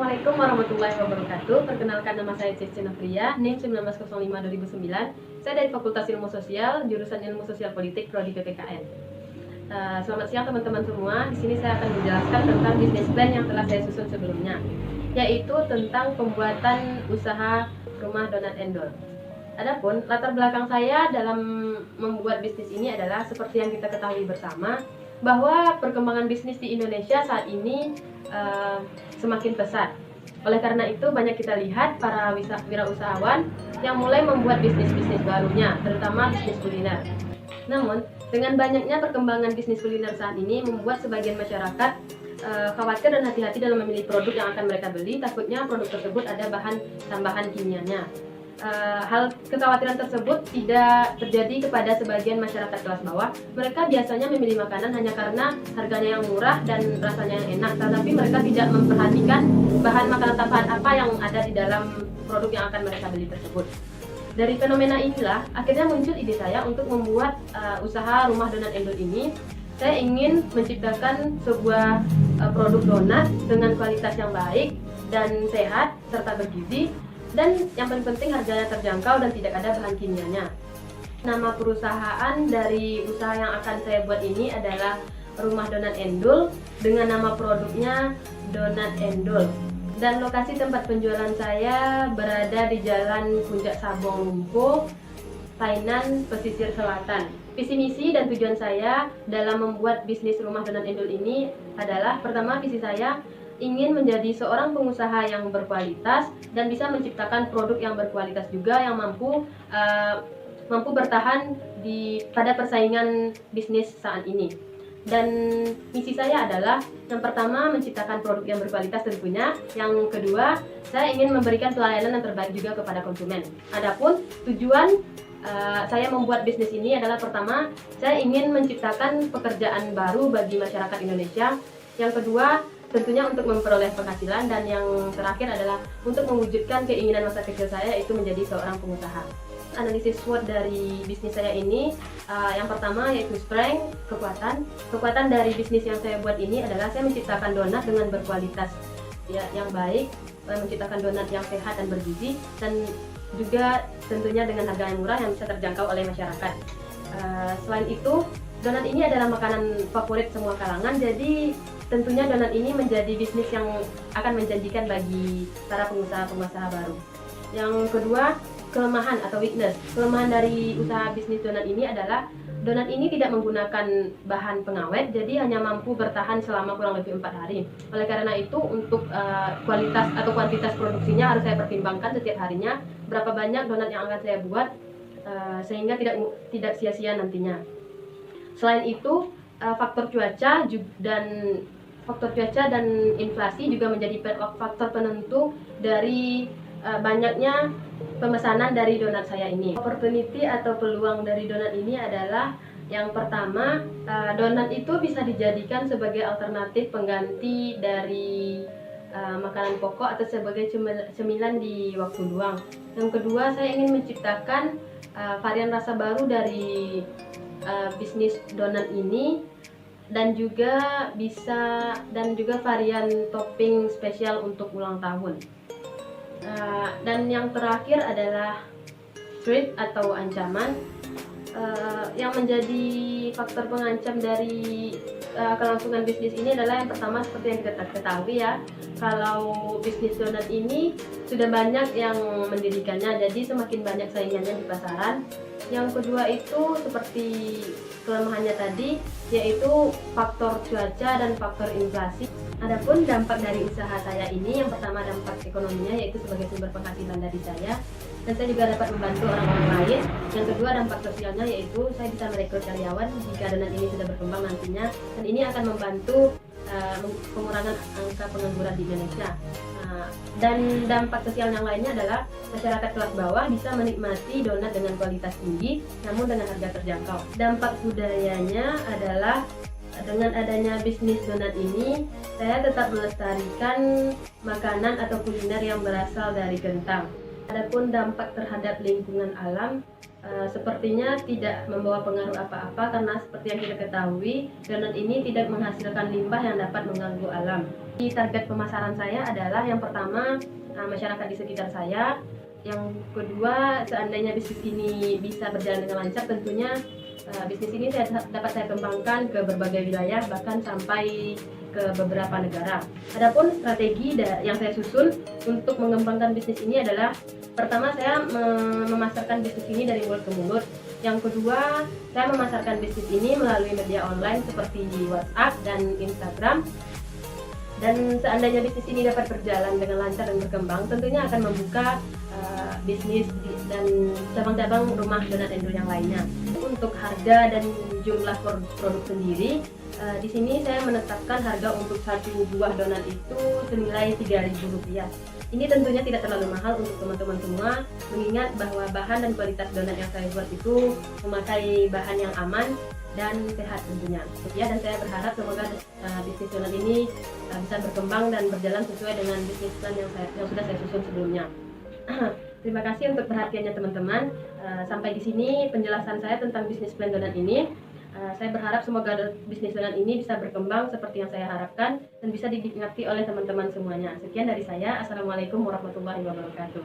Assalamualaikum warahmatullahi wabarakatuh. Perkenalkan, nama saya Cece Nafria, NIM 1905-2009. Saya dari Fakultas Ilmu Sosial, jurusan Ilmu Sosial Politik, Prodi PPKN. Selamat siang teman-teman semua. Di sini saya akan menjelaskan tentang bisnis plan yang telah saya susun sebelumnya, yaitu tentang pembuatan usaha rumah donat endol. Adapun latar belakang saya dalam membuat bisnis ini adalah seperti yang kita ketahui bersama, bahwa perkembangan bisnis di Indonesia saat ini semakin pesat. Oleh karena itu banyak kita lihat para wirausahawan yang mulai membuat bisnis-bisnis barunya, terutama bisnis kuliner. Namun, dengan banyaknya perkembangan bisnis kuliner saat ini membuat sebagian masyarakat khawatir dan hati-hati dalam memilih produk yang akan mereka beli, takutnya produk tersebut ada bahan tambahan kimianya. Hal kekhawatiran tersebut tidak terjadi kepada sebagian masyarakat kelas bawah. Mereka biasanya memilih makanan hanya karena harganya yang murah dan rasanya yang enak, tetapi mereka tidak memperhatikan bahan makanan tambahan apa yang ada di dalam produk yang akan mereka beli tersebut. Dari fenomena inilah akhirnya muncul ide saya untuk membuat usaha rumah donat endol ini. Saya ingin menciptakan sebuah produk donat dengan kualitas yang baik dan sehat serta bergizi, dan yang paling penting harganya terjangkau dan tidak ada bahan kimianya. Nama perusahaan dari usaha yang akan saya buat ini adalah Rumah Donat Endol, dengan nama produknya Donat Endol. Dan lokasi tempat penjualan saya berada di Jalan Puncak Sabong Lumpuh, Tainan, Pesisir Selatan. Visi misi dan tujuan saya dalam membuat bisnis Rumah Donat Endol ini adalah, pertama, visi saya ingin menjadi seorang pengusaha yang berkualitas dan bisa menciptakan produk yang berkualitas juga, yang mampu bertahan pada persaingan bisnis saat ini. Dan misi saya adalah, yang pertama, menciptakan produk yang berkualitas tentunya. Yang kedua, saya ingin memberikan pelayanan yang terbaik juga kepada konsumen. Adapun tujuan saya membuat bisnis ini adalah, pertama, saya ingin menciptakan pekerjaan baru bagi masyarakat Indonesia. Yang kedua, tentunya untuk memperoleh penghasilan, dan yang terakhir adalah untuk mewujudkan keinginan masa kecil saya, yaitu menjadi seorang pengusaha. Analisis SWOT dari bisnis saya ini, yang pertama yaitu strength, kekuatan dari bisnis yang saya buat ini adalah saya menciptakan donat dengan berkualitas yang baik, menciptakan donat yang sehat dan bergizi, dan juga tentunya dengan harga yang murah yang bisa terjangkau oleh masyarakat. Selain itu, donat ini adalah makanan favorit semua kalangan, jadi tentunya donat ini menjadi bisnis yang akan menjanjikan bagi para pengusaha-pengusaha baru. Yang kedua, kelemahan atau weakness. Kelemahan dari usaha bisnis donat ini adalah, donat ini tidak menggunakan bahan pengawet, jadi hanya mampu bertahan selama kurang lebih 4 hari. Oleh karena itu, untuk kualitas atau kuantitas produksinya harus saya pertimbangkan setiap harinya, berapa banyak donat yang akan saya buat, sehingga tidak sia-sia nantinya. Selain itu, faktor cuaca dan inflasi juga menjadi faktor penentu dari banyaknya pemesanan dari donat saya ini. Opportunity atau peluang dari donat ini adalah, yang pertama, donat itu bisa dijadikan sebagai alternatif pengganti dari makanan pokok atau sebagai cemilan di waktu luang. Yang kedua, saya ingin menciptakan varian rasa baru dari bisnis donat ini, dan juga varian topping spesial untuk ulang tahun. Dan yang terakhir adalah threat atau ancaman. Yang menjadi faktor pengancam dari kelangsungan bisnis ini adalah, yang pertama, seperti yang kita ketahui ya, kalau bisnis donat ini sudah banyak yang mendirikannya, jadi semakin banyak saingannya di pasaran. Yang kedua itu seperti kelemahannya tadi, yaitu faktor cuaca dan faktor inflasi. Adapun dampak dari usaha saya ini, yang pertama dampak ekonominya, yaitu sebagai sumber penghasilan dari saya, dan saya juga dapat membantu orang-orang lain. Yang kedua, dampak sosialnya, yaitu saya bisa merekrut karyawan jika donat ini sudah berkembang nantinya, dan ini akan membantu pengurangan angka pengangguran di Indonesia. Dan dampak sosial yang lainnya adalah, masyarakat kelas bawah bisa menikmati donat dengan kualitas tinggi namun dengan harga terjangkau. Dampak budayanya adalah, dengan adanya bisnis donat ini, saya tetap melestarikan makanan atau kuliner yang berasal dari kentang. Adapun dampak terhadap lingkungan alam, sepertinya tidak membawa pengaruh apa-apa, karena seperti yang kita ketahui, donat ini tidak menghasilkan limbah yang dapat mengganggu alam. Target pemasaran saya adalah yang pertama masyarakat di sekitar saya, yang kedua seandainya bisnis ini bisa berjalan dengan lancar, tentunya bisnis ini dapat saya kembangkan ke berbagai wilayah, bahkan sampai ke beberapa negara. Adapun strategi yang saya susun untuk mengembangkan bisnis ini adalah, pertama saya memasarkan bisnis ini dari mulut ke mulut. Yang kedua, saya memasarkan bisnis ini melalui media online seperti WhatsApp dan Instagram. Dan seandainya bisnis ini dapat berjalan dengan lancar dan berkembang, tentunya akan membuka bisnis dan cabang-cabang rumah donat Endul yang lainnya. Untuk harga dan jumlah produk sendiri, di sini saya menetapkan harga untuk satu buah donat itu senilai Rp3.000. Ini tentunya tidak terlalu mahal untuk teman-teman semua, mengingat bahwa bahan dan kualitas donat yang saya buat itu memakai bahan yang aman dan sehat tentunya. Ya, dan saya berharap semoga bisnis donat ini bisa berkembang dan berjalan sesuai dengan bisnis plan yang sudah saya susun sebelumnya. Terima kasih untuk perhatiannya teman-teman. Sampai di sini penjelasan saya tentang bisnis plan donat ini. Saya berharap semoga bisnis donat ini bisa berkembang seperti yang saya harapkan dan bisa dinikmati oleh teman-teman semuanya. Sekian dari saya. Assalamualaikum warahmatullahi wabarakatuh.